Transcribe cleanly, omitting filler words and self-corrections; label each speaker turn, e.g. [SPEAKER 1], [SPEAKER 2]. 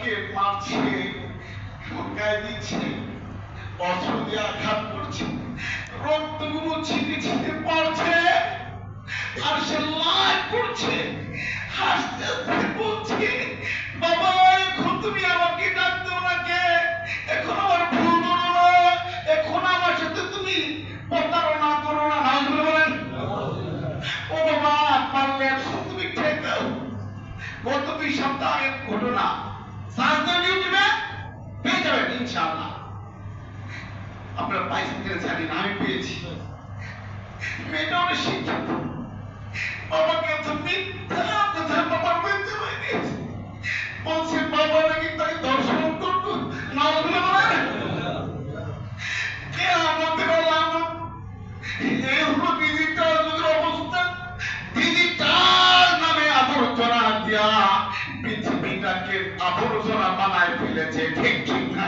[SPEAKER 1] আমাকে মারছে, ঠকায় দিচ্ছে, অস্ত্র দিয়ে আঘাত করছে, রক্তগুলো ছিটে ছিটে পড়ছে, আর সে লাল করছে, হাসতে হাসতে বলছে, বাবা এখন তুমি আমাকে ডাকতো না কে? এখন আমার ভুল করো না, এখন আমার সাথে তুমি প্রতারণা করো না। নাউজুবিল্লাহ বলেন। ও বাবা, পারলে এখন তুমি ঠেকাও। গত 2 সপ্তাহ আগের ঘটনা, সাজদা ইউটিউবে পেয়ে যাবেন ইনশাআল্লাহ। আপনারা পাইছেন কিনা জানি না, আমি পেয়েছি। মেয়েটা অনেক শিক্ষিত, বাবাকে এত মিথ্যা কথা বাবার বলতে পারিনি, বলছে বাবা নাকি তাকে দর্শন করতো। নাউজুবিল্লাহ বলেন। কিয়ামতের আলামত এই হলো ডিজিটাল যুগের অবস্থা। ডিজিটাল নামে আবর্জনা দিয়া পৃথিবীটাকে আবর্জনা বানায় ফেলেছে, ঠিক ঠিক না?